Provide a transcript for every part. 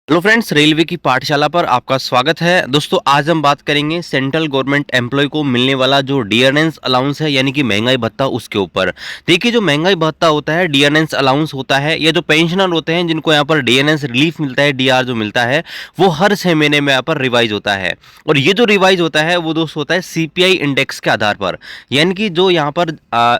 Hello friends, railway की पाठशाला पर आपका स्वागत है। दोस्तों, आज हम बात करेंगे सेंट्रल गवर्नमेंट एम्प्लॉय को मिलने वाला जो डियरनेंस अलाउंस है, यानी कि महंगाई भत्ता, उसके ऊपर। देखिए, जो महंगाई भत्ता होता है, डियरनेंस अलाउंस होता है, या जो पेंशनर होते हैं जिनको यहाँ पर डियरनेंस रिलीफ मिलता है, डीआर जो मिलता है, वो हर 6 महीने में यहाँ पर रिवाइज होता है। और ये जो रिवाइज होता है वो दोस्त होता है सीपीआई इंडेक्स के आधार पर। यानी कि जो यहाँ पर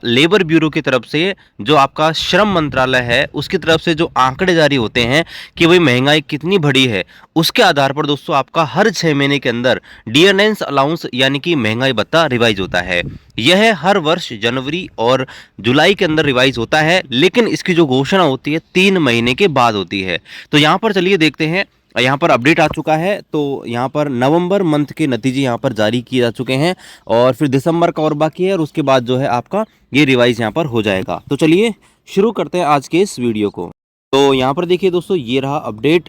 लेबर ब्यूरो की तरफ से, जो आपका श्रम मंत्रालय है, उसकी तरफ से जो आंकड़े जारी होते हैं कि भाई महंगाई कितनी बड़ी है, उसके आधार पर दोस्तों आपका हर 6 महीने के अंदर डियरनेंस अलाउंस यानी कि महंगाई भत्ता रिवाइज होता है। यह हर वर्ष जनवरी और जुलाई के अंदर रिवाइज होता है, लेकिन इसकी जो घोषणा होती है 3 महीने के बाद होती है। तो यहाँ पर चलिए देखते हैं, यहाँ पर अपडेट आ चुका है। तो यहाँ पर नवंबर मंथ के नतीजे यहाँ पर जारी किए जा चुके हैं, और फिर दिसंबर का और बाकी है, और उसके बाद जो है आपका ये रिवाइज यहाँ पर हो जाएगा। तो चलिए शुरू करते हैं आज के इस वीडियो को। तो यहाँ पर देखिए दोस्तों, ये रहा अपडेट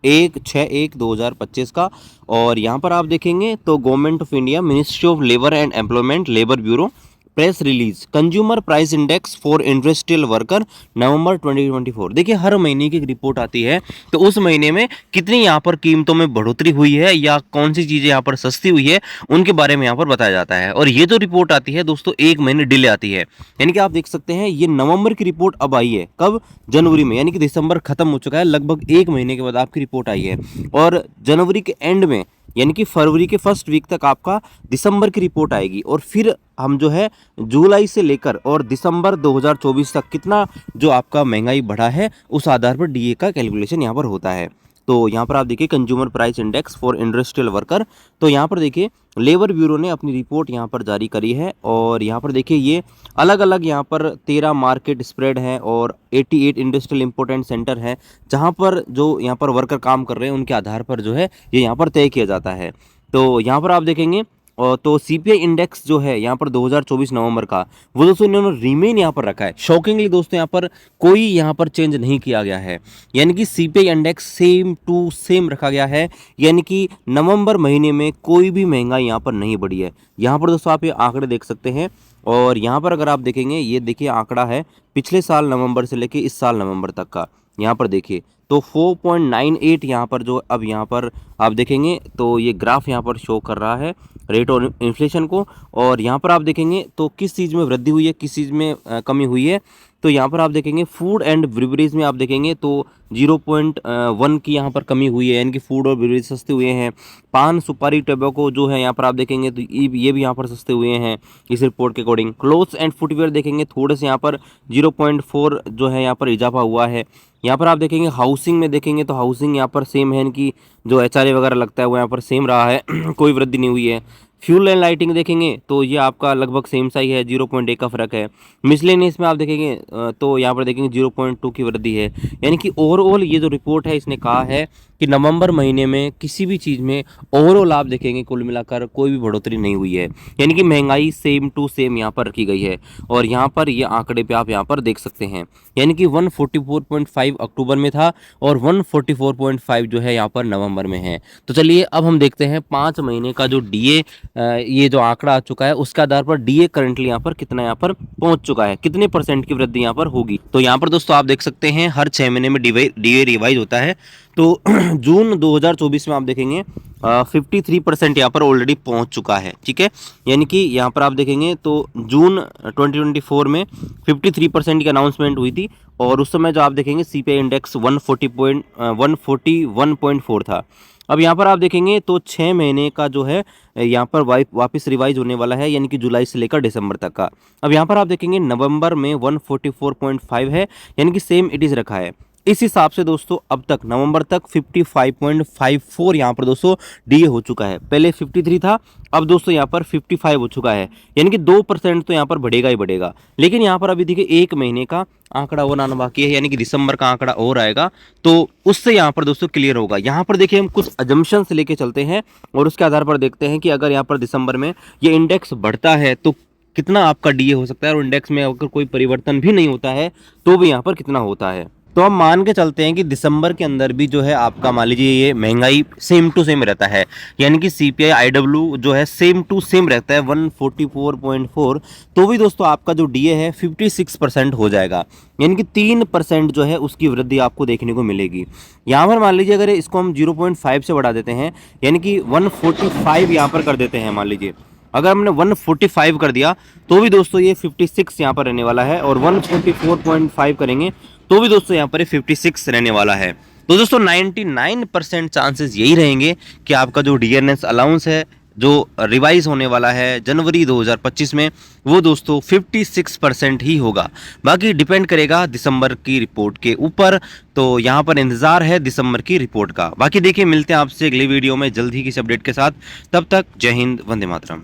1/6/1/2025 का। और यहाँ पर आप देखेंगे तो government of India, ministry of labour and employment, labour bureau, press release, consumer price index for industrial worker, November 2024। देखिए, हर महीने की एक रिपोर्ट आती है, तो उस महीने में कितनी यहाँ पर कीमतों में बढ़ोतरी हुई है या कौन सी चीज़ें यहाँ पर सस्ती हुई है, उनके बारे में यहाँ पर बताया जाता है। और ये जो रिपोर्ट आती है दोस्तों, 1 महीने डिले आती है। यानी कि आप देख सकते हैं, ये नवंबर की रिपोर्ट अब आई है, कब? जनवरी में। यानी कि दिसंबर खत्म हो चुका है, लगभग 1 महीने के बाद आपकी रिपोर्ट आई है। और जनवरी के एंड में, यानी कि फरवरी के फर्स्ट वीक तक आपका दिसंबर की रिपोर्ट आएगी। और फिर हम जो है जुलाई से लेकर और दिसंबर 2024 तक कितना जो आपका महंगाई बढ़ा है, उस आधार पर डीए का कैलकुलेशन यहाँ पर होता है। तो यहाँ पर आप देखिए consumer price index for industrial worker. तो यहाँ पर देखिए लेबर ब्यूरो ने अपनी रिपोर्ट यहाँ पर जारी करी है, और यहाँ पर देखिए ये अलग अलग यहाँ पर 13 मार्केट स्प्रेड हैं और 88 इंडस्ट्रियल इंपोर्टेंट सेंटर हैं, जहाँ पर जो यहाँ पर वर्कर काम कर रहे हैं उनके आधार पर जो है ये यहाँ पर तय किया जाता है। तो यहाँ पर आप देखेंगे, और तो सीपीआई इंडेक्स जो है यहाँ पर 2024 नवंबर का, वो दोस्तों इन्होंने रिमेन यहाँ पर रखा है। शॉकिंगली दोस्तों, यहाँ पर कोई यहाँ पर चेंज नहीं किया गया है, यानी कि CPI index same to same रखा गया है। यानी कि नवंबर महीने में कोई भी महंगाई यहाँ पर नहीं बढ़ी है। यहाँ पर दोस्तों आप ये आंकड़े देख सकते हैं, और यहाँ पर अगर आप देखेंगे, ये देखिए आंकड़ा है पिछले साल नवंबर से लेके इस साल नवंबर तक का। यहाँ पर देखिए तो 4.98 यहाँ पर जो अब यहाँ पर आप देखेंगे तो ये ग्राफ यहाँ पर शो कर रहा है रेट और इन्फ्लेशन को। और यहाँ पर आप देखेंगे तो किस चीज़ में वृद्धि हुई है, किस चीज़ में कमी हुई है। तो यहाँ पर आप देखेंगे फूड एंड ब्रिवरेज में आप देखेंगे तो 0.1 की यहाँ पर कमी हुई है, यानी कि फूड और ब्रिवरेज सस्ते हुए हैं। पान, सुपारी, टोबैको जो है यहाँ पर आप देखेंगे तो ये भी यहाँ पर सस्ते हुए हैं इस रिपोर्ट के अकॉर्डिंग। क्लोथ्स एंड फुटवेयर देखेंगे थोड़े से यहाँ पर 0.4 जो है यहाँ पर इजाफा हुआ है। यहाँ पर आप देखेंगे हाउसिंग में देखेंगे तो हाउसिंग यहाँ पर सेम है, इनकी जो एचआरए वगैरह लगता है वो यहाँ पर सेम रहा है कोई वृद्धि नहीं हुई है। फ्यूल एंड लाइटिंग देखेंगे तो ये आपका लगभग सेम सा ही है, 0.1 का फर्क है। मिसलेनियस में आप देखेंगे तो यहाँ पर देखेंगे 0.2 की वृद्धि है। यानी कि ओवरऑल ये जो रिपोर्ट है इसने कहा है कि नवंबर महीने में किसी भी चीज़ में ओवरऑल आप देखेंगे कुल मिलाकर कोई भी बढ़ोतरी नहीं हुई है, यानी कि महंगाई सेम टू सेम यहाँ पर रखी गई है। और यहाँ पर ये आंकड़े पे आप यहाँ पर देख सकते हैं, यानी कि 144.5 अक्टूबर में था और 144.5 जो है यहाँ पर नवंबर में है। तो चलिए अब हम देखते हैं 5 महीने का जो डीए, ये जो आंकड़ा आ चुका है उसके आधार पर डीए करंटली यहाँ पर कितना यहाँ पर पहुंच चुका है, कितने परसेंट की वृद्धि यहाँ पर होगी। तो यहाँ पर दोस्तों आप देख सकते हैं हर 6 महीने में डीए रिवाइज होता है। तो जून 2024 में आप देखेंगे 53% यहाँ पर ऑलरेडी पहुंच चुका है, ठीक है। यानी कि यहाँ पर आप देखेंगे तो जून 2024 में 53% की अनाउंसमेंट हुई थी, और उस समय जो आप देखेंगे सीपीआई इंडेक्स 141.4 था। अब यहाँ पर आप देखेंगे तो 6 महीने का जो है यहाँ पर वापस रिवाइज होने वाला है, यानी कि जुलाई से लेकर दिसंबर तक का। अब यहाँ पर आप देखेंगे नवंबर में 144.5 है, यानी कि सेम इट इज़ रखा है। इस हिसाब से दोस्तों अब तक नवंबर तक 55.54 यहाँ पर दोस्तों डीए हो चुका है। पहले 53 था, अब दोस्तों यहाँ पर 55 हो चुका है, यानी कि 2% तो यहाँ पर बढ़ेगा ही बढ़ेगा। लेकिन यहाँ पर अभी देखिए 1 महीने का आंकड़ा और आना बाकी है, यानी कि दिसंबर का आंकड़ा और आएगा, तो उससे यहाँ पर दोस्तों क्लियर होगा। यहाँ पर देखिए हम कुछ अजम्पशन से लेके चलते हैं, और उसके आधार पर देखते हैं कि अगर यहाँ पर दिसंबर में ये इंडेक्स बढ़ता है तो कितना आपका डीए हो सकता है, और इंडेक्स में अगर कोई परिवर्तन भी नहीं होता है तो भी यहाँ पर कितना होता है। तो हम मान के चलते हैं कि दिसंबर के अंदर भी जो है आपका मान लीजिए ये महंगाई सेम टू सेम रहता है, यानी कि सीपीआई आईडब्ल्यू जो है सेम टू सेम रहता है 144.4, तो भी दोस्तों आपका जो डीए है 56% हो जाएगा, यानी कि 3% जो है उसकी वृद्धि आपको देखने को मिलेगी। यहाँ पर मान लीजिए अगर इसको हम 0.5 से बढ़ा देते हैं, यानी कि 145 यहाँ पर कर देते हैं, मान लीजिए अगर हमने 145 कर दिया तो भी दोस्तों ये 56 यहाँ पर रहने वाला है, और 144.5 करेंगे तो भी दोस्तों यहाँ पर ये 56 रहने वाला है। तो दोस्तों 99% चांसेस यही रहेंगे कि आपका जो डियरनेस अलाउंस है जो रिवाइज होने वाला है जनवरी 2025 में, वो दोस्तों 56% ही होगा। बाकी डिपेंड करेगा दिसंबर की रिपोर्ट के ऊपर, तो यहाँ पर इंतजार है दिसंबर की रिपोर्ट का। बाकी देखिए मिलते हैं आपसे अगली वीडियो में जल्द ही किसी अपडेट के साथ, तब तक जय हिंद, वंदे मातरम।